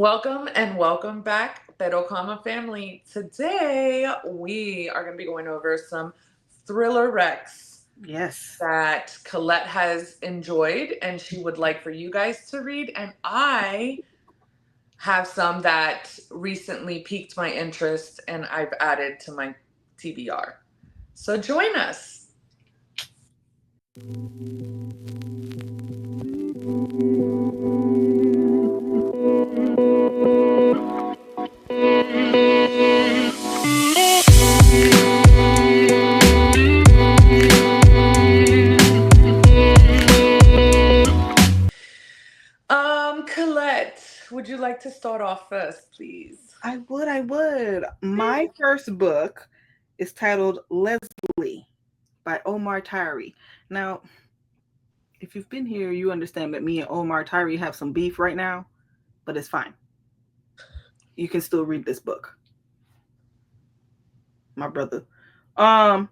Welcome and welcome back, Pero Comma family. Today we are going to be going over some thriller recs Yes. that Colette has enjoyed and she would like for you guys to read. And I have some that recently piqued my interest and I've added to my TBR. So join us. Colette, would you like to start off first, please? I would. My first book is titled Leslie by Omar Tyree. Now, if you've been here, you understand that me and Omar Tyree have some beef right now, but it's fine. You can still read this book, my brother. Um,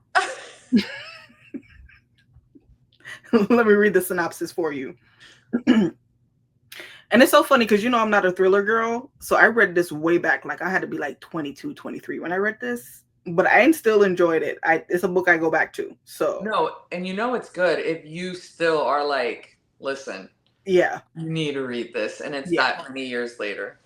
let me read the synopsis for you. And it's so funny because I'm not a thriller girl. So I read this way back. Like I had to be like 22, 23 when I read this. But I still enjoyed it. It's a book I go back to. So No, and you know it's good if you still are like, listen, yeah. you need to read this, and it's Yeah. that many years later.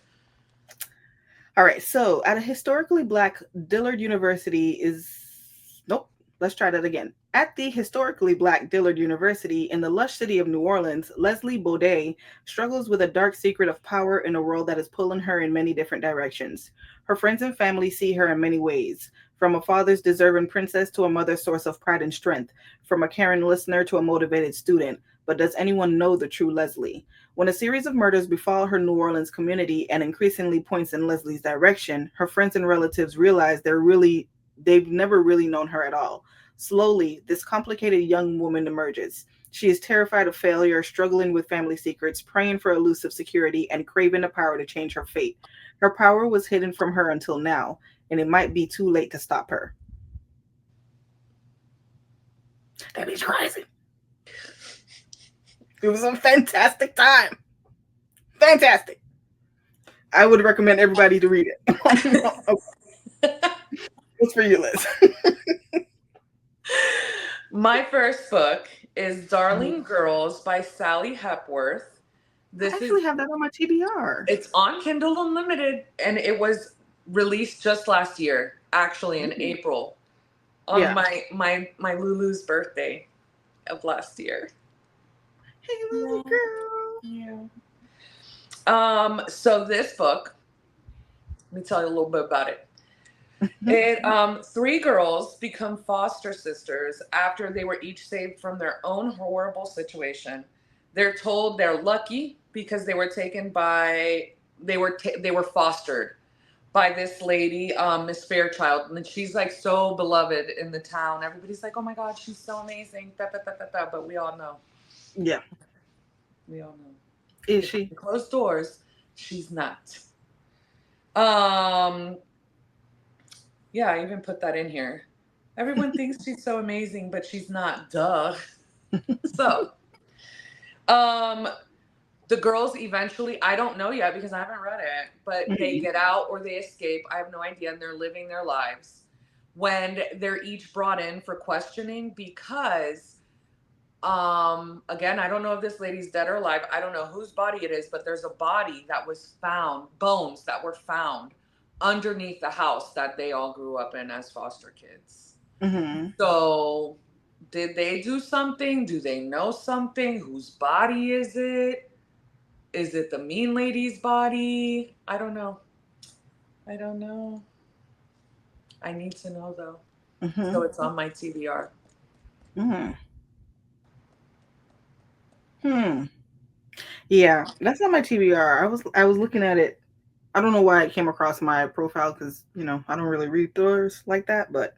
All right. So at a historically black Dillard University is nope. Let's try that again. At the historically black Dillard University in the lush city of New Orleans, Leslie Baudet struggles with a dark secret of power in a world that is pulling her in many different directions. Her friends and family see her in many ways, from a father's deserving princess to a mother's source of pride and strength, from a caring listener to a motivated student. But does anyone know the true Leslie? When a series of murders befall her New Orleans community and increasingly points in Leslie's direction, her friends and relatives realize they've never really known her at all. Slowly, this complicated young woman emerges. She is terrified of failure, struggling with family secrets, praying for elusive security, and craving the power to change her fate. Her power was hidden from her until now, and it might be too late to stop her. That is crazy. It was a fantastic time. Fantastic. I would recommend everybody to read it. What's for you, Liz? My first book is Darling Girls by Sally Hepworth. I This is actually have that on my TBR. it's on Kindle Unlimited and it was released just last year, actually in April, on Yeah. my Lulu's birthday of last year. Hey, little Yeah. girl. Yeah. So this book, let me tell you a little bit about it. It three girls become foster sisters after they were each saved from their own horrible situation. They're told they're lucky because they were fostered by this lady, Miss Fairchild, and she's like so beloved in the town. Everybody's like, "Oh my God, she's so amazing!" But Yeah. we all know, Is behind she? closed doors, she's not. Um, Yeah, I even put that in here. Everyone thinks she's so amazing, but she's not. Duh. So, um, the girls eventually, I don't know yet because I haven't read it, but they Mhm. get out or they escape. I have no idea. And they're living their lives when they're each brought in for questioning because, again, I don't know if this lady's dead or alive. I don't know whose body it is, but there's a body that was found, bones that were found underneath the house that they all grew up in as foster kids. Mhm. So, did they do something? Do they know something? Whose body is it? Is it the mean lady's body? I don't know. I don't know. I need to know though. So Mhm. it's on my TBR. Mhm. Hmm. Yeah, that's on my TBR. I was looking at it. I don't know why it came across my profile because I don't really read thrillers like that, but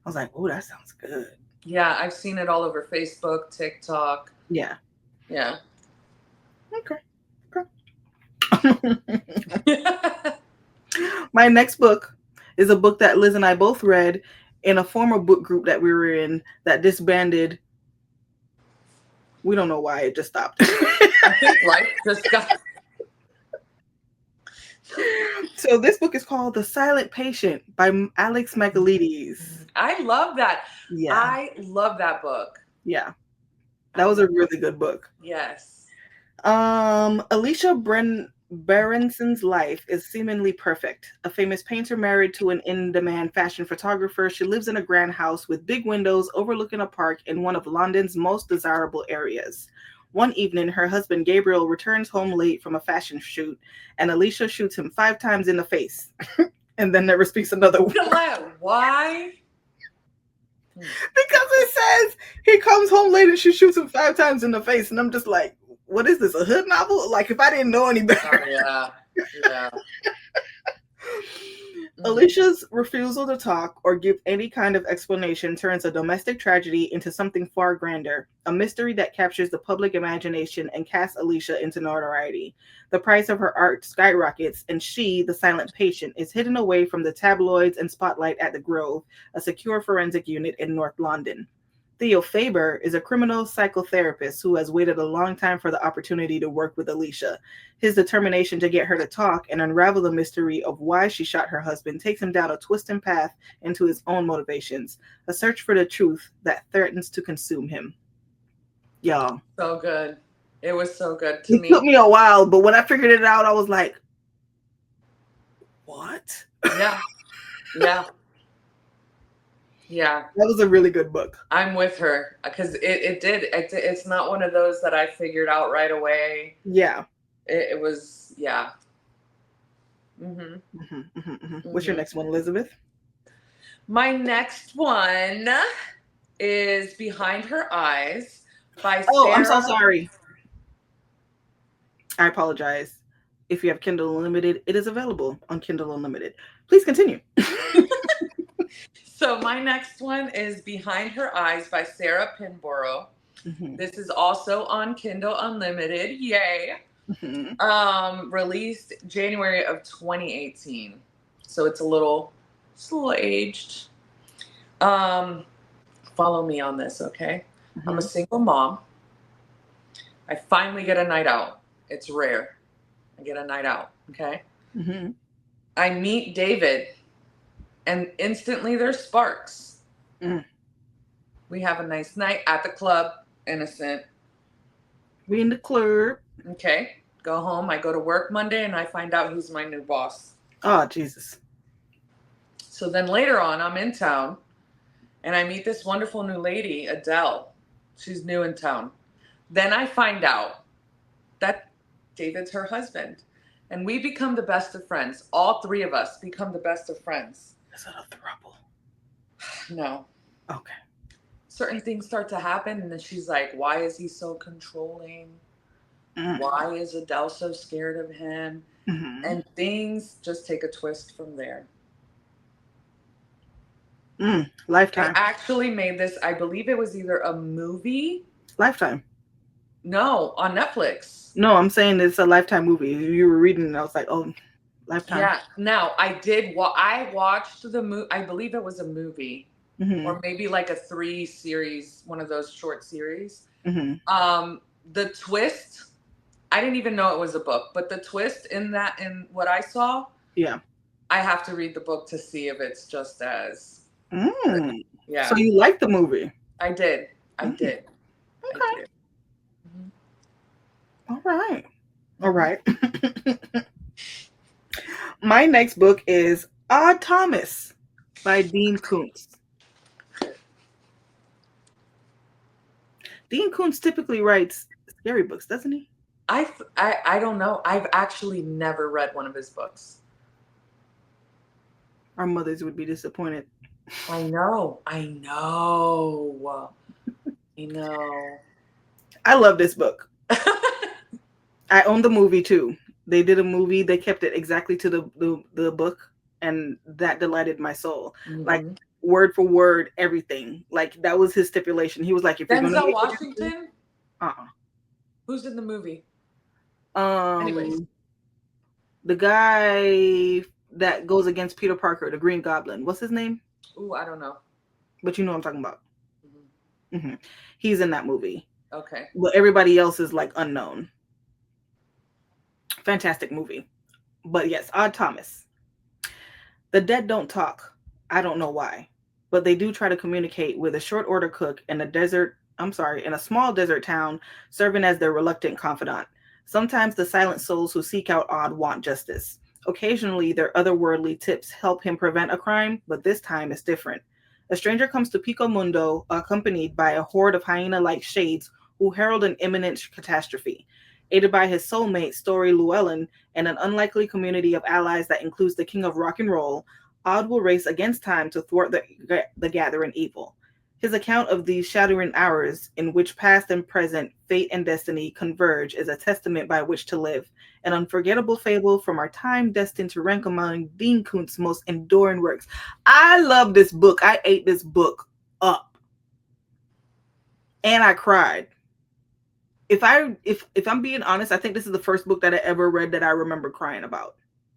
I was like, oh, that sounds good. Yeah, I've seen it all over Facebook, TikTok. Yeah. Yeah. Okay. Okay. My next book is a book that Liz and I both read in a former book group that we were in that disbanded. We don't know why it just stopped. I think life just got So this book is called The Silent Patient by Alex Michaelides. I love that. Yeah, I love that book. yeah. I That was a love really good book. Yes. Alicia Berenson's life is seemingly perfect. A famous painter married to an in-demand fashion photographer, she lives in a grand house with big windows overlooking a park in one of London's most desirable areas. One evening, her husband Gabriel returns home late from a fashion shoot, and Alicia shoots him 5 times in the face, and then never speaks another word. Why? Because it says he comes home late and she shoots him 5 times in the face, and I'm just like, what is this, a hood novel? Like, if I didn't know any better. Oh, yeah. Yeah. Alicia's refusal to talk or give any kind of explanation turns a domestic tragedy into something far grander, a mystery that captures the public imagination and casts Alicia into notoriety. The price of her art skyrockets, and she, the silent patient, is hidden away from the tabloids and spotlight at the Grove, a secure forensic unit in North London. Theo Faber is a criminal psychotherapist who has waited a long time for the opportunity to work with Alicia. His determination to get her to talk and unravel the mystery of why she shot her husband takes him down a twisting path into his own motivations, a search for the truth that threatens to consume him. Y'all. So good. It was so good to It me. took me a while, but when I figured it out, I was like, what? Yeah. Yeah. Yeah. That was a really good book. I'm with her because it's not one of those that I figured out right away. Yeah. It was, yeah. What's your next one, Elizabeth? My next one is Behind Her Eyes by Oh, Sarah. I'm so sorry. I apologize. If you have Kindle Unlimited, it is available on Kindle Unlimited. Please continue. So my next one is Behind Her Eyes by Sarah Pinborough. This is also on Kindle Unlimited. Yay. Released January of 2018. So it's a little aged. Follow me on this, okay? I'm a single mom. I finally get a night out. It's rare. I get a night out, okay? I meet David, and instantly there's sparks. We have a nice night at the club, innocent. We in the club. Okay, go home. I go to work Monday, and I find out who's my new boss. Oh, Jesus. So then later on, I'm in town, and I meet this wonderful new lady, Adele. She's new in town. Then I find out that David's her husband. And we become the best of friends. All three of us become the best of friends. Is that a throuple? No. Okay. Certain things start to happen, and then she's like, why is he so controlling? Why is Adele so scared of him? And things just take a twist from there. Lifetime. I actually made this, I believe it was either a movie. Lifetime. No, on Netflix. No, I'm saying it's a Lifetime movie. You were reading and I was like, oh, Lifetime. Yeah. Now, I watched the movie. I believe it was a movie. Or maybe like a 3-series, one of those short series. The twist, I didn't even know it was a book, but the twist in what I saw, I have to read the book to see if it's just as yeah. So you liked the movie? I did. Okay. I did. All right. My next book is Odd Thomas by Dean Koontz. Dean Koontz typically writes scary books, doesn't he? I don't know. I've actually never read one of his books. Our mothers would be disappointed. I know. I love this book. I own the movie too. They did a movie. They kept it exactly to the book, and that delighted my soul. Like word for word, everything. Like that was his stipulation. He was like, if you're going to Denzel Washington. Who's in the movie? Anyways, the guy that goes against Peter Parker, the Green Goblin. What's his name? Ooh, I don't know. But you know what I'm talking about. He's in that movie. Okay. But everybody else is like unknown. Fantastic movie. But yes, Odd Thomas. The dead don't talk. I don't know why. But they do try to communicate with a short order cook in a in a small desert town, serving as their reluctant confidant. Sometimes the silent souls who seek out Odd want justice. Occasionally, their otherworldly tips help him prevent a crime, but this time it's different. A stranger comes to Pico Mundo accompanied by a horde of hyena like shades who herald an imminent catastrophe. Aided by his soulmate, Story Llewellyn, and an unlikely community of allies that includes the king of rock and roll, Odd will race against time to thwart the gathering evil. His account of these shattering hours in which past and present, fate and destiny converge is a testament by which to live, an unforgettable fable from our time destined to rank among Dean Koontz's most enduring works. I love this book. I ate this book up. And I cried. If I'm being honest, I think this is the first book that I ever read that I remember crying about.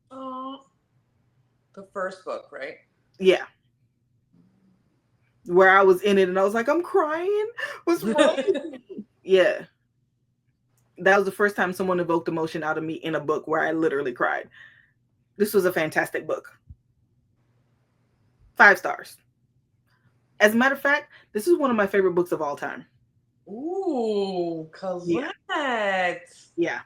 Oh, the first book, right? Yeah. Where I was in it and I was like, I'm crying. What's wrong with me? Yeah. That was the first time someone evoked emotion out of me in a book where I literally cried. This was a fantastic book. 5 stars. As a matter of fact, this is one of my favorite books of all time. Ooh, Colette. Yeah.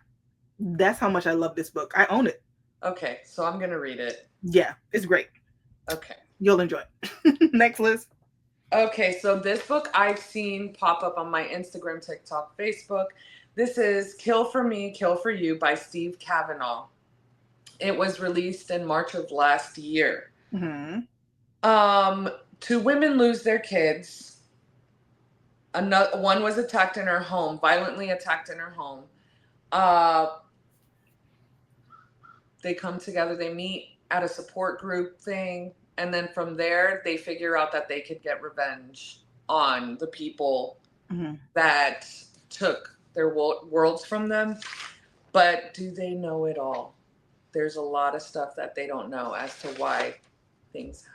That's how much I love this book. I own it. Okay, so I'm going to read it. Yeah, it's great. Okay. You'll enjoy it. Next, Liz. Okay, so this book I've seen pop up on my Instagram, TikTok, Facebook. This is Kill for Me, Kill for You by Steve Kavanaugh. It was released in March of last year. Mm-hmm. 2 women lose their kids. One was attacked in her home, violently attacked in her home. They come together, they meet at a support group thing, and then from there they figure out that they could get revenge on the people that took their worlds from them. But do they know it all? There's a lot of stuff that they don't know as to why things happen.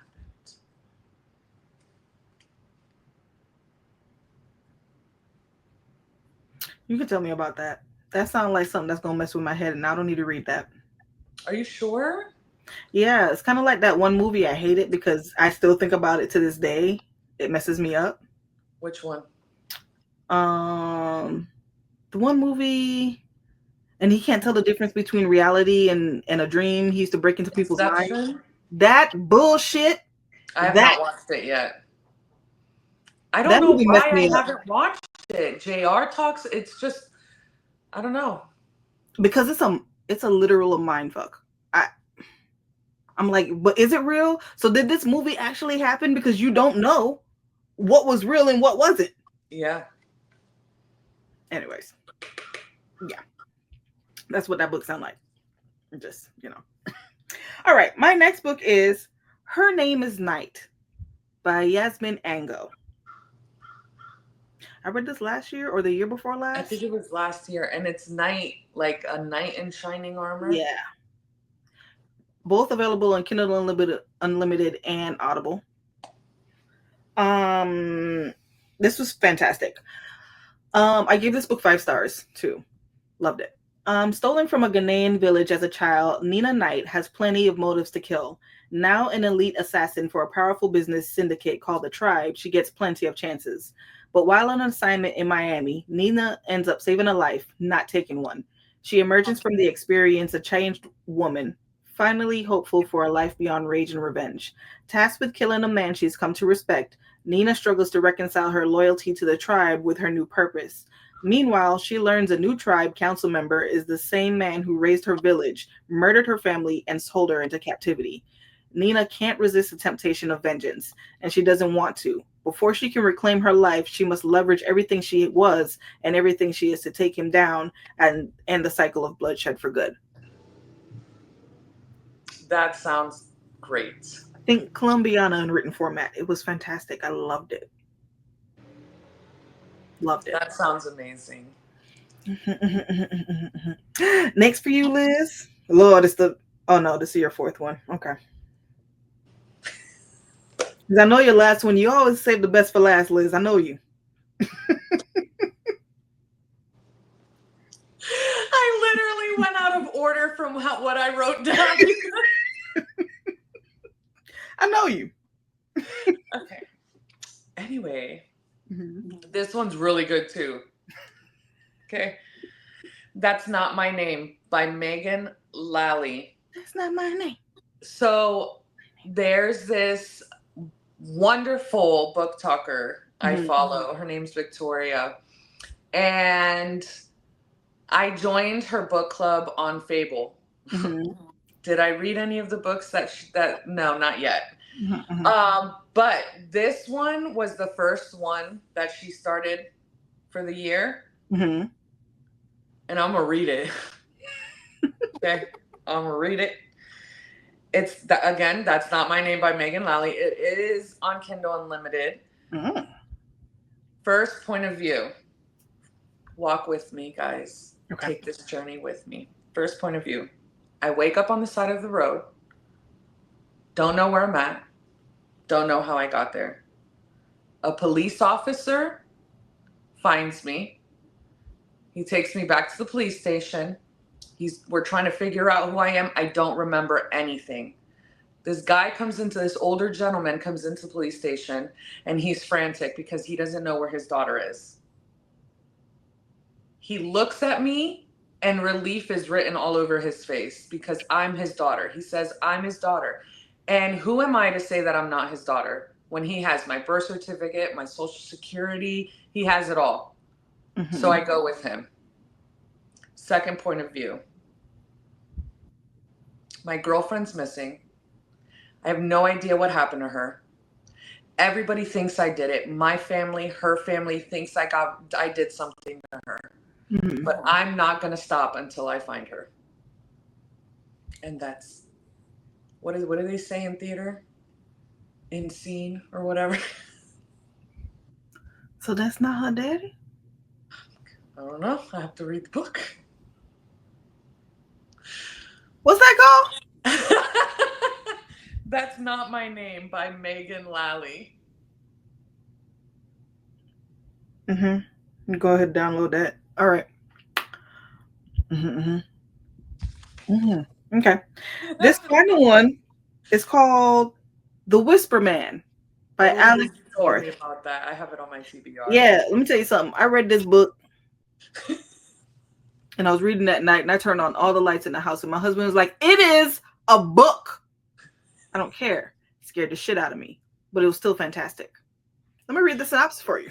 You can tell me about that. That sounds like something that's going to mess with my head, and I don't need to read that. Are you sure? Yeah, it's kind of like that one movie. I hate it because I still think about it to this day. It messes me up. Which one? The one movie, and he can't tell the difference between reality and a dream. He used to break into people's minds. That bullshit. I have not watched it yet. I don't know why I haven't watched it. JR talks. It's just, I don't know. Because it's a literal mindfuck. I'm like, but is it real? So did this movie actually happen? Because you don't know what was real and what wasn't. Yeah. Anyways, yeah, that's what that book sounds like. Just, All right, my next book is Her Name is Night by Yasmin Ango. I read this last year or the year before last. I think it was last year, and it's night, like a knight in shining armor. Yeah. Both available on Kindle Unlimited and Audible. This was fantastic. I gave this book 5 stars too. Loved it. Stolen from a Ghanaian village as a child, Nina Knight has plenty of motives to kill. Now an elite assassin for a powerful business syndicate called the Tribe, she gets plenty of chances. But while on assignment in Miami, Nina ends up saving a life, not taking one. She emerges from the experience a changed woman, finally hopeful for a life beyond rage and revenge. Tasked with killing a man she's come to respect, Nina struggles to reconcile her loyalty to the Tribe with her new purpose. Meanwhile, she learns a new Tribe council member is the same man who raised her village, murdered her family, and sold her into captivity. Nina can't resist the temptation of vengeance, and she doesn't want to. Before she can reclaim her life, she must leverage everything she was and everything she is to take him down and end the cycle of bloodshed for good. That sounds great. Think Columbiana in written format. It was fantastic. I loved it. Loved it. That sounds amazing. Next for you, Liz. Lord, this is your 4th one. Okay. Because I know your last one. You always save the best for last, Liz. I know you. I literally went out of order from what I wrote down. I know you. Okay. Anyway, Mm-hmm. this one's really good too. Okay. That's Not My Name by Megan Lally. That's not my name. So there's this wonderful book talker I follow. Her name's Victoria. And I joined her book club on Fable. Mm-hmm. Did I read any of the books that no, not yet. Mm-hmm. But this one was the first one that she started for the year. Mm-hmm. And I'm gonna read it. Okay, I'm gonna read it. It's again, That's Not My Name by Megan Lally. It is on Kindle Unlimited. Mm-hmm. First point of view. Walk with me, guys. Okay. Take this journey with me. First point of view. I wake up on the side of the road. Don't know where I'm at. Don't know how I got there. A police officer finds me. He takes me back to the police station. We're trying to figure out who I am. I don't remember anything. This older gentleman comes into the police station, and he's frantic because he doesn't know where his daughter is. He looks at me, and relief is written all over his face because I'm his daughter. He says, I'm his daughter. And who am I to say that I'm not his daughter when he has my birth certificate, my social security, he has it all. Mm-hmm. So I go with him. Second point of view. My girlfriend's missing. I have no idea what happened to her. Everybody thinks I did it. My family, her family thinks I did something to her. Mm-hmm. But I'm not going to stop until I find her. And that's, what do they say in theater? In scene or whatever. So that's not her daddy? I don't know. I have to read the book. What's that called? That's Not My Name by Megan Lally. Mm-hmm. Go ahead and download that. All right. Mm-hmm. Mm-hmm. Okay. This final one is called The Whisper Man by Alex North. Tell me about that. I have it on my TBR. Yeah, let me tell you something. I read this book and I was reading that night and I turned on all the lights in the house and my husband was like, it is a book. I don't care. It scared the shit out of me, but it was still fantastic. Let me read the synopsis for you.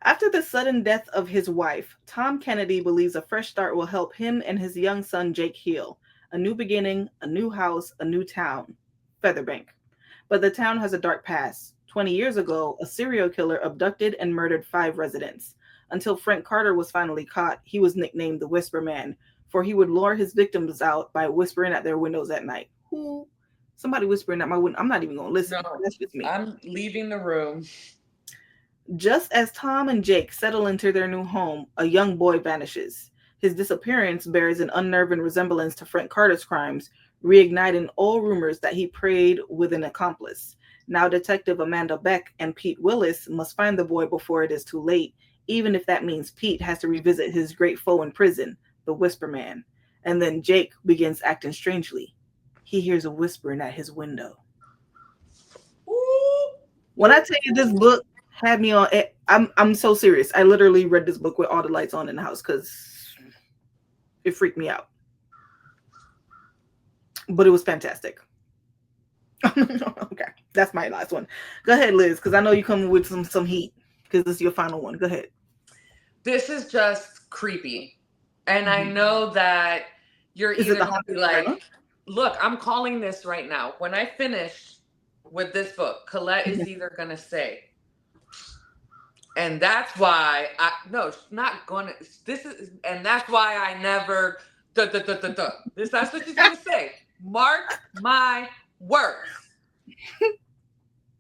After the sudden death of his wife, Tom Kennedy believes a fresh start will help him and his young son Jake heal. A new beginning, a new house, a new town. Featherbank. But the town has a dark past. 20 years ago, a serial killer abducted and murdered 5 residents. Until Frank Carter was finally caught, he was nicknamed the Whisper Man, for he would lure his victims out by whispering at their windows at night. Who? Somebody whispering at my window. I'm not even going to listen. No, that's just me. I'm leaving the room. Just as Tom and Jake settle into their new home, a young boy vanishes. His disappearance bears an unnerving resemblance to Frank Carter's crimes, reigniting old rumors that he preyed with an accomplice. Now Detective Amanda Beck and Pete Willis must find the boy before it is too late, even if that means Pete has to revisit his great foe in prison, the Whisper Man. And then Jake begins acting strangely. He hears a whispering at his window. Ooh. When I tell you this book had me on it, I'm so serious. I literally read this book with all the lights on in the house because it freaked me out. But it was fantastic. Okay, that's my last one. Go ahead, Liz, because I know you come with some heat because this is your final one. Go ahead. This is just creepy. And I know that you're either going to be like, look, I'm calling this right now. When I finish with this book, Colette is either going to say, and that's why not going to, and that's why I never, that's what she's going to say. Mark my words.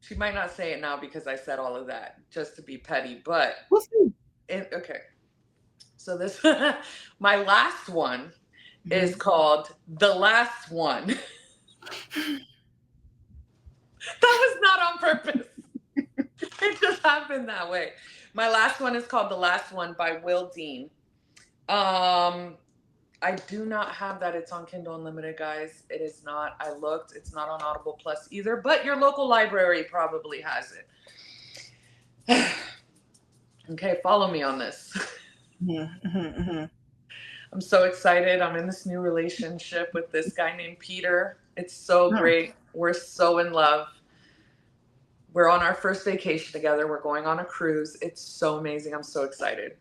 She might not say it now because I said all of that just to be petty, but okay. So this, my last one is called The Last One. That was not on purpose. It just happened that way. My last one is called The Last One by Will Dean. I do not have that. It's on Kindle Unlimited, guys. It is not. I looked. It's not on Audible Plus either, but your local library probably has it. Okay, follow me on this. I'm so excited. I'm in this new relationship with this guy named Peter. It's so great. We're so in love. We're on our first vacation together. We're going on a cruise. It's so amazing. I'm so excited.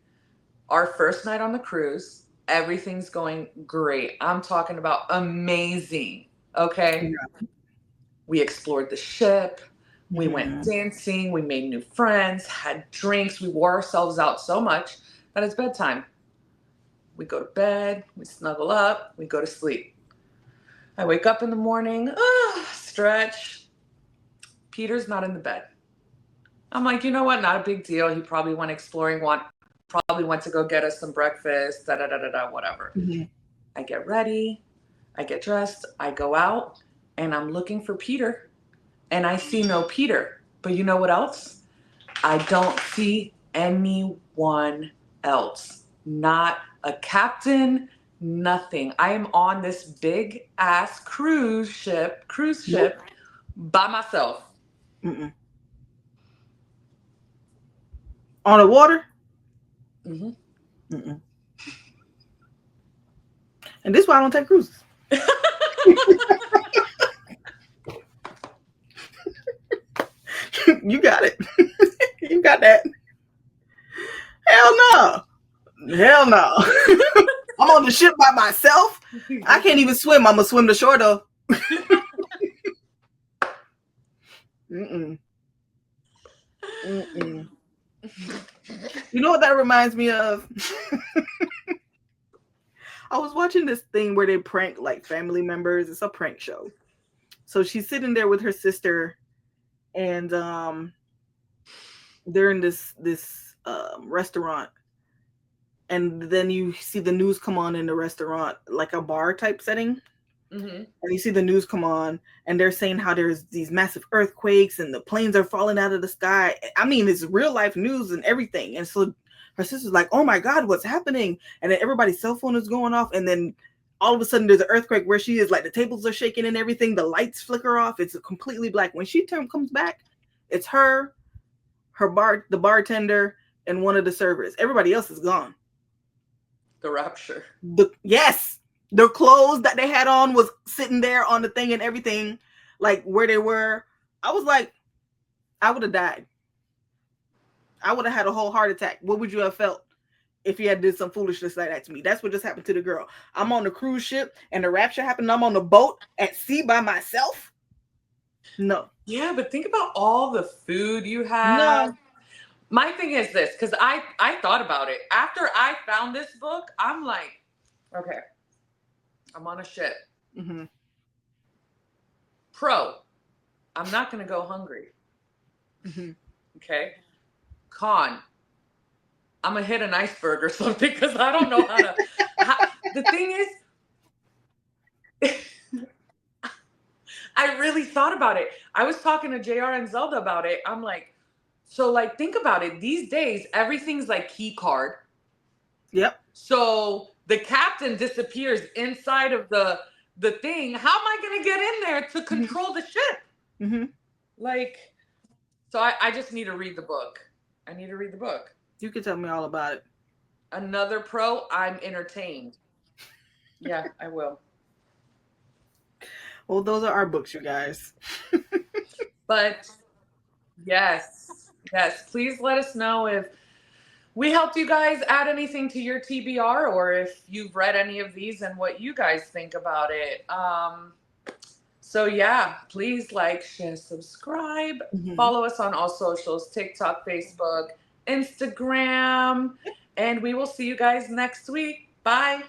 Our first night on the cruise, everything's going great. I'm talking about amazing. Okay. Yeah. We explored the ship. We went dancing. We made new friends, had drinks. We wore ourselves out so much that it's bedtime. We go to bed. We snuggle up. We go to sleep. I wake up in the morning, stretch. Peter's not in the bed. I'm like, you know what? Not a big deal. He probably went exploring, probably went to go get us some breakfast, whatever. I get ready. I get dressed. I go out and I'm looking for Peter and I see no Peter. But you know what else? I don't see anyone else. Not a captain, nothing. I am on this big ass cruise ship by myself. On the water? And this is why I don't take cruises. You got it. You got that. Hell no. Hell no. I'm on the ship by myself. I can't even swim. I'm going to swim the shore though. You know what that reminds me of? I was watching this thing where they prank like family members. It's a prank show. So she's sitting there with her sister and they're in this restaurant. And then you see the news come on in the restaurant, like a bar type setting. And you see the news come on and they're saying how there's these massive earthquakes and the planes are falling out of the sky. I mean, it's real life news and everything. And so her sister's like, oh my God, what's happening? And then everybody's cell phone is going off. And then all of a sudden there's an earthquake where she is, like the tables are shaking and everything. The lights flicker off. It's completely black. When she comes back, it's the bartender and one of the servers. Everybody else is gone. The rapture. Yes. Their clothes that they had on was sitting there on the thing and everything, like where they were. I was like, I would have died. I would have had a whole heart attack. What would you have felt if you had did some foolishness like that to me? That's what just happened to the girl. I'm on the cruise ship and the rapture happened. I'm on the boat at sea by myself. No. Yeah, but think about all the food you have. No. My thing is this, because I thought about it. After I found this book, I'm like, okay, I'm on a ship. Pro, I'm not going to go hungry. Okay. Con, I'm going to hit an iceberg or something because I don't know how to. The thing is, I really thought about it. I was talking to JR and Zelda about it. I'm like, so like, think about it. These days, everything's like key card. Yep. So the captain disappears inside of the thing. How am I going to get in there to control the ship? Like, so I just need to read the book. I need to read the book. You can tell me all about it. Another pro, I'm entertained. Yeah, I will. Well, those are our books, you guys. But yes, please let us know if we helped you guys add anything to your TBR or if you've read any of these and what you guys think about it. So yeah, please like, share, subscribe, follow us on all socials, TikTok, Facebook, Instagram, and we will see you guys next week. Bye.